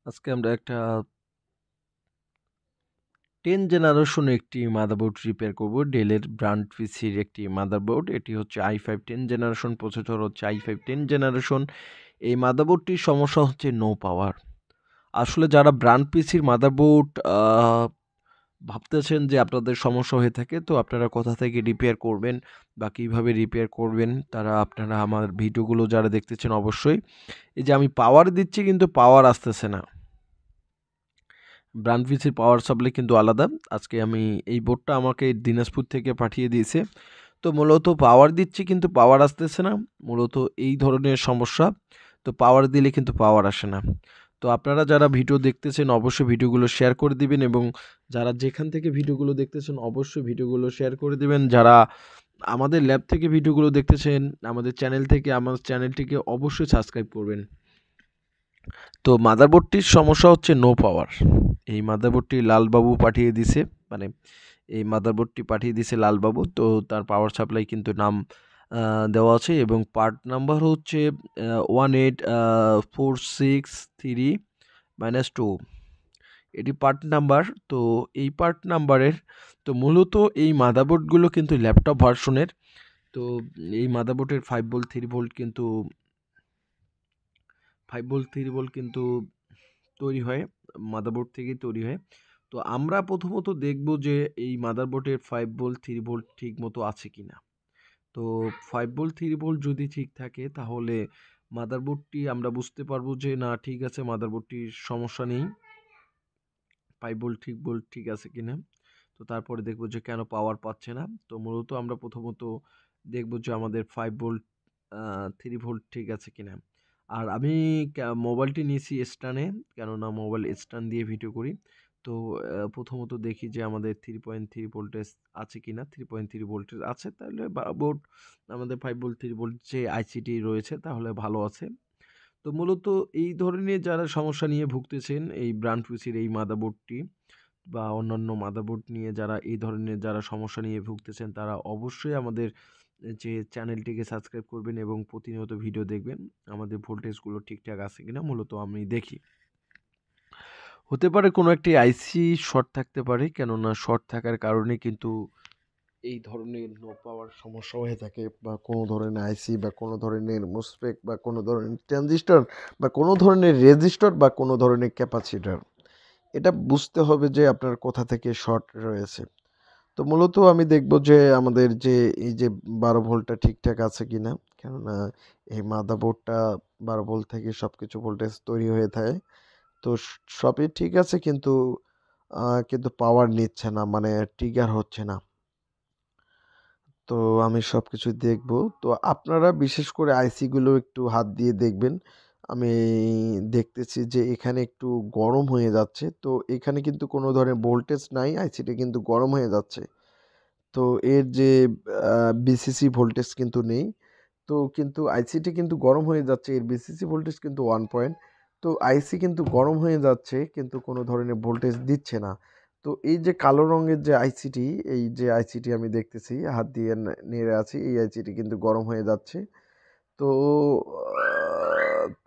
আজকে আমরা একটা 10 জেনারেশন একটি মাদারবোর্ড রিপেয়ার করব। ডেলের ব্র্যান্ড পিসির একটি মাদারবোর্ড। এটি হচ্ছে i5 10 জেনারেশন, প্রসেসর হচ্ছে i5 10 জেনারেশন। এই মাদারবোর্ডটির সমস্যা হচ্ছে নো পাওয়ার। আসলে যারা ব্র্যান্ড পিসির মাদারবোর্ড ভাবতেছেন যে আপনাদের সমস্যা হয়ে থাকে, তো আপনারা কোথা থেকে রিপেয়ার করবেন বা কীভাবে রিপেয়ার করবেন, তারা আপনারা আমার ভিডিওগুলো যারা দেখতেছেন অবশ্যই, এই যে আমি পাওয়ার দিচ্ছি কিন্তু পাওয়ার আসতেছে না। ব্র্যান্ড পিসির পাওয়ার সাপ্লাই কিন্তু আলাদা। আজকে আমি এই বোর্ডটা আমাকে দিনাজপুর থেকে পাঠিয়ে দিয়েছে। তো মূলত পাওয়ার দিচ্ছি কিন্তু পাওয়ার আসতেছে না, মূলত এই ধরনের সমস্যা। তো পাওয়ার দিলে কিন্তু পাওয়ার আসে না। তো আপনারা যারা ভিডিও দেখতেছেন অবশ্যই ভিডিওগুলো শেয়ার করে দিবেন, এবং যারা যেখান থেকে ভিডিওগুলো দেখতেছেন অবশ্যই ভিডিওগুলো শেয়ার করে দিবেন। যারা আমাদের ল্যাব থেকে ভিডিওগুলো দেখতেছেন আমাদের চ্যানেল থেকে, আমার চ্যানেলটিকে অবশ্যই সাবস্ক্রাইব করবেন। তো মাদারবোর্ডটির সমস্যা হচ্ছে নো পাওয়ার। এই মাদারবোর্ডটি লালবাবু পাঠিয়ে দিছে, মানে এই মাদারবোর্ডটি পাঠিয়ে দিছে লালবাবু। তো তার পাওয়ার সাপ্লাই কিন্তু নাম দেওয়া আছে, এবং পার্ট নাম্বার হচ্ছে 18463-2। এটি পার্ট নাম্বার। তো এই পার্ট নাম্বারের, তো মূলত এই মাদারবোর্ডগুলো কিন্তু ল্যাপটপ ভার্সনের। তো এই মাদারবোর্ডের 5 ভোল্ট 3 ভোল্ট কিন্তু 5 ভোল্ট 3 ভোল্ট কিন্তু তৈরি হয়, মাদারবোর্ড থেকেই তৈরি হয়। তো আমরা প্রথমত দেখব যে এই মাদারবোর্ডের 5 ভোল্ট 3 ভোল্ট ঠিক মতো আছে কিনা। তো 5 ভোল্ট 3 ভোল্ট যদি ঠিক থাকে তাহলে মাদারবোর্ডটি আমরা বুঝতে পারবো যে না ঠিক আছে, মাদারবোর্ডটির সমস্যা নেই, 5 ভোল্ট 3 ভোল্ট ঠিক আছে কিনা। তো তারপরে দেখব যে কেন পাওয়ার পাচ্ছে না। তো মূলত আমরা প্রথমত দেখব যে আমাদের 5 ভোল্ট 3 ভোল্ট ঠিক আছে কিনা। আর আমি মোবাইলটি নিয়েছি স্ট্যান্ডে, কেননা মোবাইল স্ট্যান্ড দিয়ে ভিডিও করি। তো প্রথমত দেখি যে আমাদের 3.3 ভোল্টেজ আছে কিনা। 3.3 ভোল্টেজ আছে, তাহলে বোর্ড আমাদের 5 ভোল্ট 3 ভোল্ট যে আইসিটি রয়েছে তাহলে ভালো আছে। তো মূলত এই ধরনের যারা সমস্যা নিয়ে ভুগতেছেন এই ব্র্যান্ড পিসির এই মাদারবোর্ডটি বা অন্যান্য মাদারবোর্ড নিয়ে যারা এই ধরনের যারা সমস্যা নিয়ে ভুগতেছেন, তারা অবশ্যই আমাদের যে চ্যানেলটিকে সাবস্ক্রাইব করবেন এবং প্রতিনিয়ত ভিডিও দেখবেন আমাদের ভোল্টেজগুলো ঠিকঠাক আছে কিনা। মূলত আমি দেখি, হতে পারে কোনো একটি আইসি শর্ট থাকতে পারে, কেননা শর্ট থাকার কারণে কিন্তু এই ধরনের নো পাওয়ার সমস্যা হয়ে থাকে, বা কোনো ধরনের আইসি বা কোনো ধরনের মোসফেট বা কোনো ধরনের ট্রানজিস্টর বা কোনো ধরনের রেজিস্টর বা কোনো ধরনের ক্যাপাসিটর, এটা বুঝতে হবে যে আপনার কোথা থেকে শর্ট রয়েছে। তো মূলত আমি দেখব যে আমাদের যে এই যে 12 ভোল্টটা ঠিকঠাক আছে কিনা, কেননা এই মাদারবোর্ডটা 12 ভোল্ট থেকে সব কিছু ভোল্টেজ তৈরি হয়ে থাকে। তো সবই ঠিক আছে, কিন্তু কিন্তু পাওয়ার নিচ্ছে না, মানে ট্রিগার হচ্ছে না। তো আমি সবকিছু দেখব। তো আপনারা বিশেষ করে আইসিগুলো একটু হাত দিয়ে দেখবেন। আমি দেখতেছি যে এখানে একটু গরম হয়ে যাচ্ছে। তো এখানে কিন্তু কোনো ধরনের ভোল্টেজ নাই, আইসিটা কিন্তু গরম হয়ে যাচ্ছে। তো এর যে বিসিসি ভোল্টেজ কিন্তু নেই। তো কিন্তু আইসিটি কিন্তু গরম হয়ে যাচ্ছে, এর বিসিসি ভোল্টেজ কিন্তু 1 পয়েন্ট। তো আইসি কিন্তু গরম হয়ে যাচ্ছে কিন্তু কোনো ধরনের ভোল্টেজ দিচ্ছে না। তো এই যে কালো রঙের যে আইসিটি, এই যে আইসিটি আমি দেখতেছি হাত দিয়ে নেড়ে আছি, এই আইসিটি কিন্তু গরম হয়ে যাচ্ছে। তো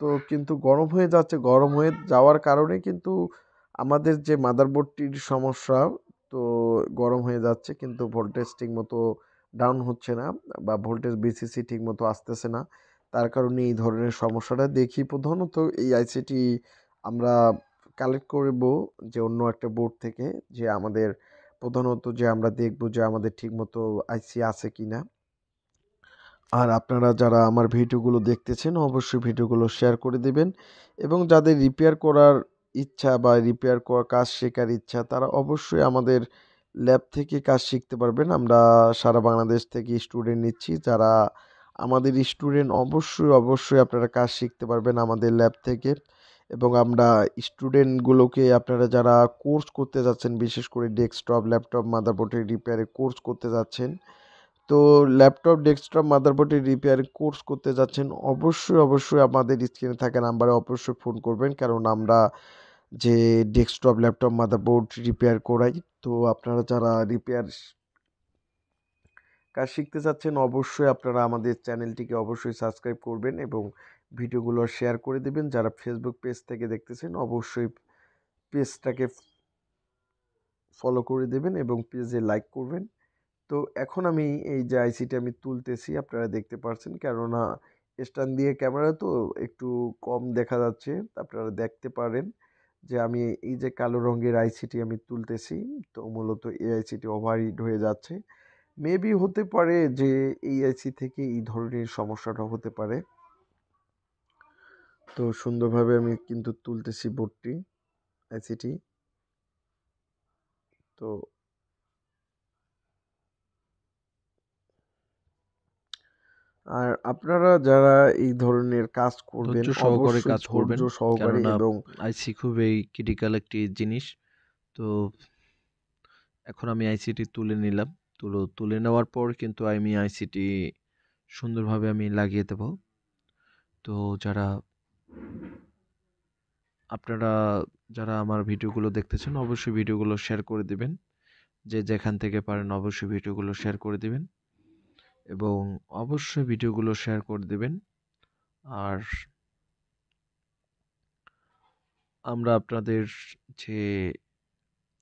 তো কিন্তু গরম হয়ে যাচ্ছে, গরম হয়ে যাওয়ার কারণে কিন্তু আমাদের যে মাদারবোর্ডটির সমস্যা, তো গরম হয়ে যাচ্ছে কিন্তু ভোল্টেজ ঠিকমতো ডাউন হচ্ছে না, বা ভোল্টেজ বিসিসি ঠিকমতো আসতেছে না। তার কারণে এই ধরনের সমস্যাটা দেখি। প্রধানত এই আইসিটি আমরা কালেক্ট করব যে অন্য একটা বোর্ড থেকে, যে আমাদের প্রধানত যে আমরা দেখব যে আমাদের ঠিকমতো আইসি আছে কিনা। আর আপনারা যারা আমার ভিডিওগুলো দেখতেছেন অবশ্যই ভিডিওগুলো শেয়ার করে দিবেন, এবং যাদের রিপেয়ার করার ইচ্ছা বা রিপেয়ার করার কাজ শেখার ইচ্ছা, তারা অবশ্যই আমাদের ল্যাব থেকে কাজ শিখতে পারবেন। আমরা সারা বাংলাদেশ থেকে স্টুডেন্ট নিচ্ছি, যারা আমাদের স্টুডেন্ট অবশ্যই আপনারা কাজ শিখতে পারবেন আমাদের ল্যাব থেকে। এবং আমরা স্টুডেন্টগুলোকে, আপনারা যারা কোর্স করতে যাচ্ছেন, বিশেষ করে ডেস্কটপ ল্যাপটপ মাদারবোর্ডের রিপেয়ারে কোর্স করতে যাচ্ছেন, তো ল্যাপটপ ডেস্কটপ মাদারবোর্ডের রিপেয়ার কোর্স করতে যাচ্ছেন, অবশ্যই আমাদের স্ক্রিনে থাকা নাম্বারে অবশ্যই ফোন করবেন, কারণ আমরা যে ডেস্কটপ ল্যাপটপ মাদারবোর্ড রিপেয়ার করাই। তো আপনারা যারা রিপেয়ার কাজ শিখতে চাচ্ছেন অবশ্যই আপনারা আমাদের চ্যানেলটিকে অবশ্যই সাবস্ক্রাইব করবেন এবং ভিডিওগুলো শেয়ার করে দিবেন। যারা ফেসবুক পেজ থেকে দেখতেছেন অবশ্যই পেজটাকে ফলো করে দেবেন এবং পেজে লাইক করবেন। তো এখন আমি এই যে আইসিটি আমি তুলতেছি, আপনারা দেখতে পাচ্ছেন, কেননা স্ট্যান্ড দিয়ে ক্যামেরা তো একটু কম দেখা যাচ্ছে। আপনারা দেখতে পারেন যে আমি এই যে কালো রঙের আইসিটি আমি তুলতেছি, তো মূলত এই আইসিটি ওভারহিট হয়ে যাচ্ছে। মেবি হতে পারে যে এই আইসি থেকে এই ধরনের সমস্যাটা হতে পারে। তো সুন্দরভাবে আমি কিন্তু তুলতেছি বোর্ডটি, আইসিটি। তো আর আপনারা যারা এই ধরনের কাজ করবেন ধৈর্য সহকারে অবশ্যই কাজ করবেন, ধৈর্য সহকারে কেননা এবং আইসি খুবই ক্রিটিক্যাল একটি জিনিস। তো এখন আমি আইসিটি তুলে নিলাম। তুলে নেওয়ার পর কিন্তু আমি আইসিটি সুন্দরভাবে আমি লাগিয়ে দেব। তো আপনারা যারা আমার ভিডিওগুলো দেখতেছেন অবশ্যই ভিডিওগুলো শেয়ার করে দিবেন। যে যেখান থেকে পারেন অবশ্যই ভিডিওগুলো শেয়ার করে দিবেন এবং অবশ্যই ভিডিওগুলো শেয়ার করে দিবেন। আর আমরা আপনাদের যে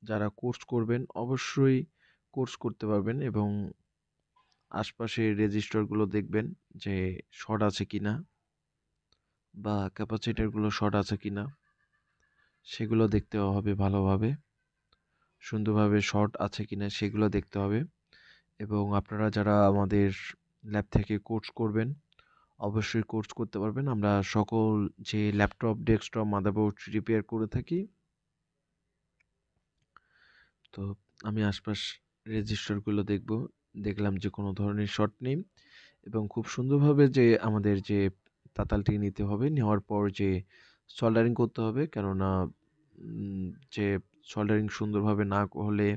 যারা কোর্স করবেন অবশ্যই কোর্স করতে পারবেন এবং আশপাশের রেজিস্টারগুলো দেখবেন যে শর্ট আছে কিনা বা ক্যাপাসিটরগুলো শর্ট আছে কিনা সেগুলো দেখতে হবে ভালোভাবে, সুন্দরভাবে শর্ট আছে কিনা সেগুলো দেখতে হবে। এবং আপনারা যারা আমাদের ল্যাব থেকে কোর্স করবেন অবশ্যই কোর্স করতে পারবেন। আমরা সকল যে ল্যাপটপ ডেস্কটপ মাদারবোর্ড রিপেয়ার করে থাকি। তো আমি আশপাশ রেজিস্টারগুলো দেখলাম যে কোনো ধরনের শর্ট নেই এবং খুব সুন্দরভাবে যে আমাদের যে তাতালটি নিতে হবে, নেওয়ার পর যে সোল্ডারিং করতে হবে, কেননা যে সোল্ডারিং সুন্দরভাবে না হলে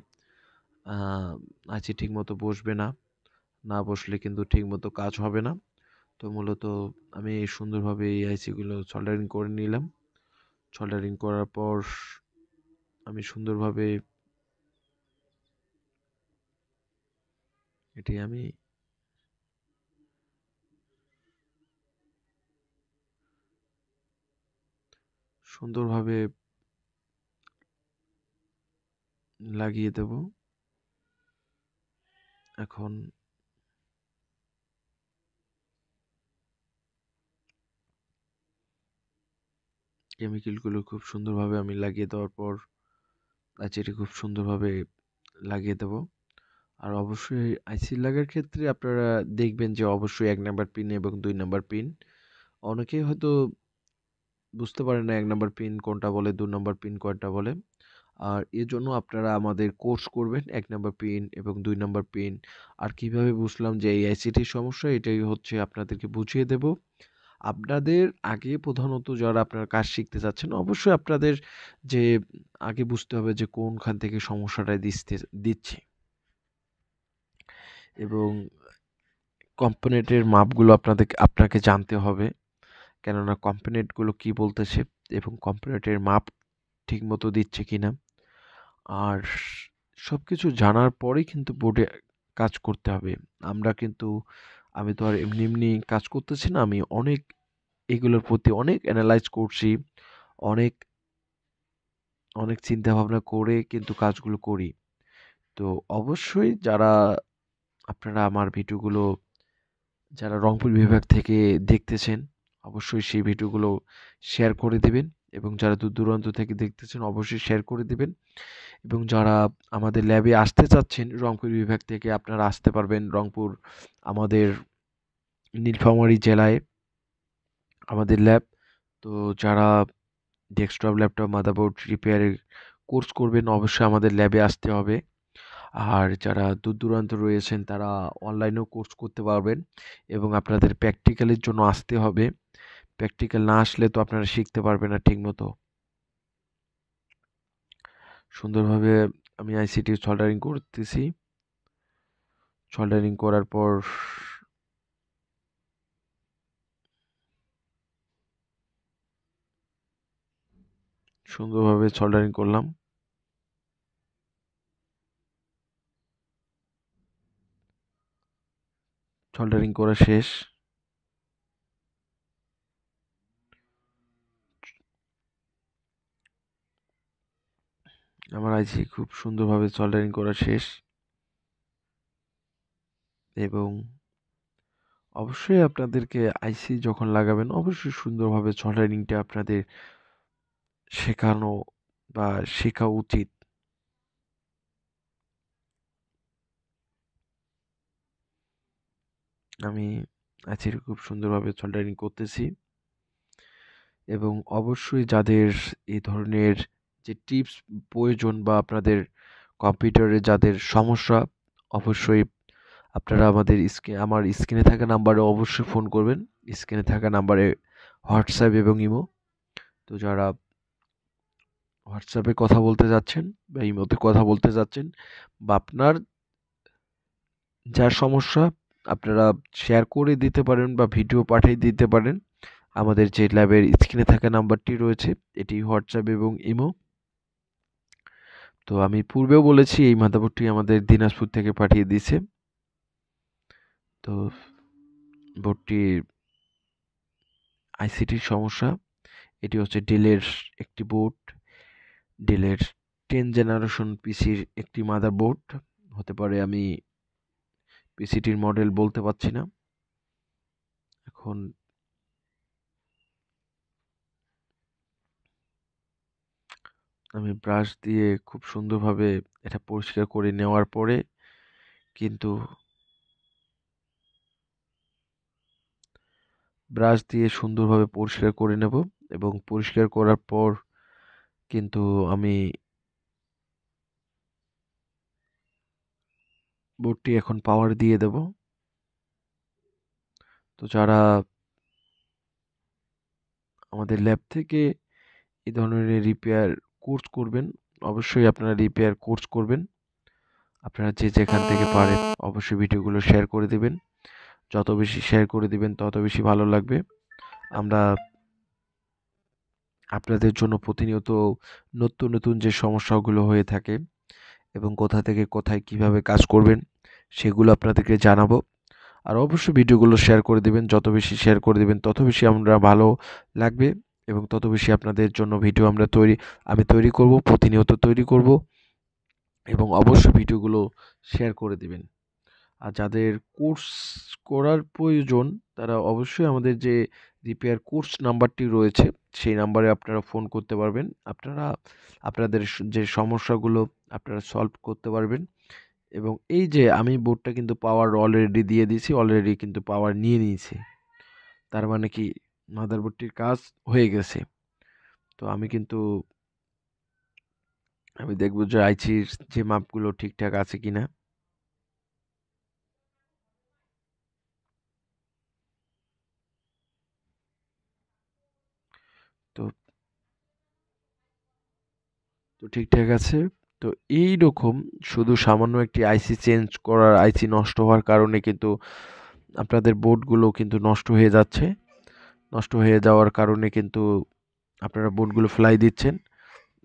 আইসি ঠিকমতো বসবে না, না বসলে কিন্তু ঠিকমতো কাজ হবে না। তো মূলত আমি সুন্দরভাবে এই আইসিগুলো সোল্ডারিং করে নিলাম। সোল্ডারিং করার পর আমি সুন্দরভাবে এটি আমি সুন্দরভাবে লাগিয়ে দেব। এখন কেমিক্যালগুলো খুব সুন্দরভাবে আমি লাগিয়ে দেওয়ার পর আইসিটি খুব সুন্দরভাবে লাগিয়ে দেব। আর অবশ্যই আইসি লাগার ক্ষেত্রে আপনারা দেখবেন যে অবশ্যই ১ নাম্বার পিন এবং ২ নাম্বার পিন। অনেকেই হয়তো বুঝতে পারে না ১ নাম্বার পিন কোনটা বলে, ২ নাম্বার পিন কোনটা বলে। আর এজন্য আপনারা আমাদের কোর্স করবেন ১ নাম্বার পিন এবং ২ নাম্বার পিন। আর কিভাবে বুঝলাম যে এই আইসিটির সমস্যা, এটাই হচ্ছে আপনাদেরকে বুঝিয়ে দেব। আপনাদের আগে প্রধানত যারা আপনারা কাজ শিখতে চাচ্ছেন অবশ্যই আপনাদের যে আগে বুঝতে হবে যে কোনখান থেকে সমস্যাটা দিচ্ছে এবং কম্পোনেন্টের মাপগুলো আপনাকে জানতে হবে, কেননা কম্পোনেন্টগুলো কি বলতেছে এবং কম্পোনেন্টের মাপ ঠিকমতো দিচ্ছে কিনা। আর সবকিছু জানার পরেই কিন্তু বোর্ডে কাজ করতে হবে। আমি তো আর এমনি এমনি কাজ করতেছি না, আমি অনেক এগুলোর প্রতি অনেক অ্যানালাইজ করছি, অনেক অনেক চিন্তা ভাবনা করে কিন্তু কাজগুলো করি। তো অবশ্যই আপনারা আমার ভিডিওগুলো যারা রংপুর বিভাগ থেকে দেখতেছেন অবশ্যই সেই ভিডিওগুলো শেয়ার করে দিবেন এবং যারা দূর দূরান্ত থেকে দেখতেছেন অবশ্যই শেয়ার করে দিবেন। এবং যারা আমাদের ল্যাবে আসতে চাচ্ছেন রংপুর বিভাগ থেকে আপনারা আসতে পারবেন। রংপুর আমাদের নীলফামারী জেলায় আমাদের ল্যাব। তো যারা ডেস্কটপ ল্যাপটপ মাদারবোর্ড রিপেয়ারের কোর্স করবেন অবশ্যই আমাদের ল্যাবে আসতে হবে। আর যারা দূর দূরান্ত রয়েছেন তারা অনলাইনেও কোর্স করতে পারবেন এবং আপনাদের প্র্যাকটিক্যালের জন্য আসতে হবে। প্র্যাকটিক্যাল না আসলে তো আপনারা শিখতে পারবেন না ঠিকমতো। সুন্দরভাবে আমি আইসিটি সোল্ডারিং করতেছি। সোল্ডারিং করার পর সুন্দরভাবে সোল্ডারিং করলাম। সোল্ডারিং করা শেষ। আমার আইসি খুব সুন্দরভাবে সোল্ডারিং করা শেষ, এবং অবশ্যই আপনাদেরকে আইসি যখন লাগাবেন অবশ্যই সুন্দরভাবে সোল্ডারিংটা আপনাদের শেখানো বা শেখা উচিত। আমি আইসির খুব সুন্দরভাবে সোল্ডারিং করতেছি, এবং অবশ্যই যাদের এই ধরনের যে টিপস প্রয়োজন বা আপনাদের কম্পিউটারে যাদের সমস্যা, অবশ্যই আপনারা আমার স্ক্রিনে থাকা নাম্বারে অবশ্যই ফোন করবেন। স্ক্রিনে থাকা নাম্বারে হোয়াটসঅ্যাপ এবং ইমো। তো যারা হোয়াটসঅ্যাপে কথা বলতে যাচ্ছেন বা ইমোতে কথা বলতে যাচ্ছেন, বা আপনার যা সমস্যা আপনারা শেয়ার করে দিতে পারেন বা ভিডিও পাঠিয়ে দিতে পারেন। আমাদের যে ল্যাবের স্ক্রিনে থাকা নাম্বারটি রয়েছে, এটি হোয়াটসঅ্যাপ এবং ইমো। তো আমি পূর্বেও বলেছি এই মাদারবোর্ডটি আমাদের দিনাজপুর থেকে পাঠিয়ে দিয়েছে। তো বোর্ডটি আইসিটির সমস্যা। এটি হচ্ছে ডেলের একটি বোর্ড, ডেলের 10 জেনারেশন পিসির একটি মাদারবোর্ড হতে পারে। আমি পিসিটির মডেল বলতে পারছি না এখন। আমি ব্রাশ দিয়ে খুব সুন্দরভাবে এটা পরিষ্কার করে নেওয়ার পরে কিন্তু ব্রাশ দিয়ে সুন্দরভাবে পরিষ্কার করে নেব, এবং পরিষ্কার করার পর কিন্তু আমি বোর্ডটি এখন পাওয়ার দিয়ে দেব। তো যারা আমাদের ল্যাব থেকে এই ধরনের রিপেয়ার কোর্স করবেন, অবশ্যই আপনারা রিপেয়ার কোর্স করবেন। আপনারা যে যেখান থেকে পারেন অবশ্যই ভিডিওগুলো শেয়ার করে দিবেন। যত বেশি শেয়ার করে দিবেন তত বেশি ভালো লাগবে। আমরা আপনাদের জন্য প্রতিনিয়ত নতুন নতুন যে সমস্যাগুলো হয়ে থাকে এবং কোথা থেকে কোথায় কিভাবে কাজ করবেন সেগুলো আপনাদেরকে জানাবো। আর অবশ্যই ভিডিওগুলো শেয়ার করে দিবেন। যত বেশি শেয়ার করে দিবেন তত বেশি আমরা ভালো লাগবে, এবং তত বেশি আপনাদের জন্য ভিডিও আমি তৈরি করব, প্রতিনিয়ত তৈরি করব, এবং অবশ্যই ভিডিওগুলো শেয়ার করে দিবেন। আর যাদের কোর্স করার প্রয়োজন তারা অবশ্যই আমাদের যে রিপেয়ার কোর্স নাম্বারটি রয়েছে সেই নাম্বারে আপনারা ফোন করতে পারবেন। আপনারা আপনাদের যে সমস্যাগুলো আপনারা সলভ করতে পারবেন। এবং এই যে আমি বোর্ডটা কিন্তু পাওয়ার অলরেডি দিয়ে দিয়েছি, অলরেডি কিন্তু পাওয়ার নিয়ে নিয়েছি। তার মানে কি মাদারবোর্ডটির কাজ হয়ে গেছে। তো আমি দেখব যে আইসির যে মাপগুলো ঠিকঠাক আছে কিনা। তো তো ঠিকঠাক আছে। তো এই রকম শুধু সামান্য একটি আইসি চেঞ্জ করার, আইসি নষ্ট হওয়ার কারণে কিন্তু আপনাদের বোর্ডগুলো কিন্তু নষ্ট হয়ে যাচ্ছে। নষ্ট হয়ে যাওয়ার কারণে কিন্তু আপনারা বোর্ডগুলো ফেলাই দিচ্ছেন।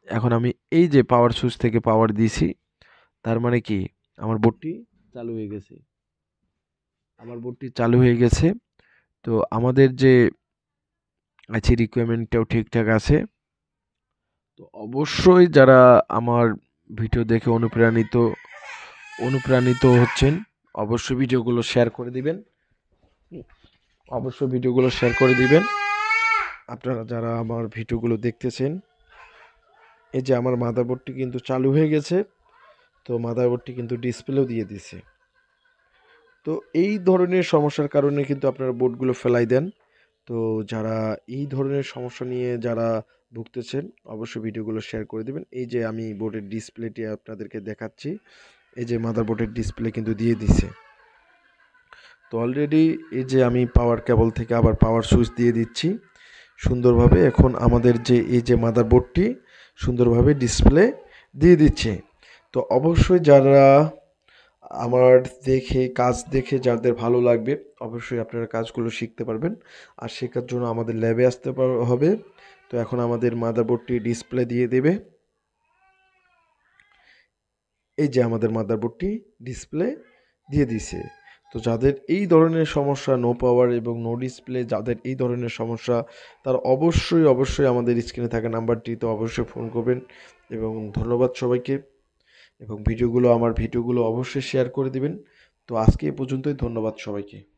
এখন আমি এই যে পাওয়ার সুইচ থেকে পাওয়ার দিয়েছি, তার মানে কি আমার বোর্ডটি চালু হয়ে গেছে। আমার বোর্ডটি চালু হয়ে গেছে। তো আমাদের যে আইসি রিকোয়ারমেন্টটাও ঠিকঠাক আছে। তো অবশ্যই যারা আমার ভিডিও দেখে অনুপ্রাণিত হচ্ছেন অবশ্যই ভিডিওগুলো শেয়ার করে দিবেন। অবশ্যই ভিডিওগুলো শেয়ার করে দিবেন। আপনারা যারা আমার ভিডিওগুলো দেখতেছেন, এই যে আমার মাদারবোর্ডটি কিন্তু চালু হয়ে গেছে। তো মাদারবোর্ডটি কিন্তু ডিসপ্লেও দিয়ে দিছে। তো এই ধরনের সমস্যার কারণে কিন্তু আপনারা বোর্ডগুলো ফেলাই দেন। তো যারা এই ধরনের সমস্যা নিয়ে যারা ভুগতেছেন অবশ্যই ভিডিওগুলো শেয়ার করে দিবেন। এই যে আমি বোর্ডের ডিসপ্লেটি আপনাদেরকে দেখাচ্ছি। এই যে মাদারবোর্ডের ডিসপ্লে কিন্তু দিয়ে দিছে। তো অলরেডি এই যে আমি পাওয়ার কেবল থেকে আবার পাওয়ার সুইচ দিয়ে দিচ্ছি সুন্দরভাবে। এখন আমাদের যে এই যে মাদারবোর্ডটি সুন্দরভাবে ডিসপ্লে দিয়ে দিচ্ছে। তো অবশ্যই যারা আমার কাজ দেখে যাদের ভালো লাগবে অবশ্যই আপনারা কাজগুলো শিখতে পারবেন। আর শেখার জন্য আমাদের ল্যাবে আসতে হবে। তো এখন আমাদের মাদারবোর্ডটি ডিসপ্লে দিয়ে দেবে। এই যে আমাদের মাদারবোর্ডটি ডিসপ্লে দিয়ে দিছে। তো তো যাদের এই ধরনের সমস্যা, নো পাওয়ার এবং নো ডিসপ্লে, যাদের এই ধরনের সমস্যা, তারা অবশ্যই আমাদের স্ক্রিনে থাকা নাম্বারটিতে অবশ্যই ফোন করবেন। এবং ধন্যবাদ সবাইকে। এবং আমার ভিডিওগুলো অবশ্যই শেয়ার করে দিবেন। তো আজকে এ পর্যন্তই, ধন্যবাদ সবাইকে।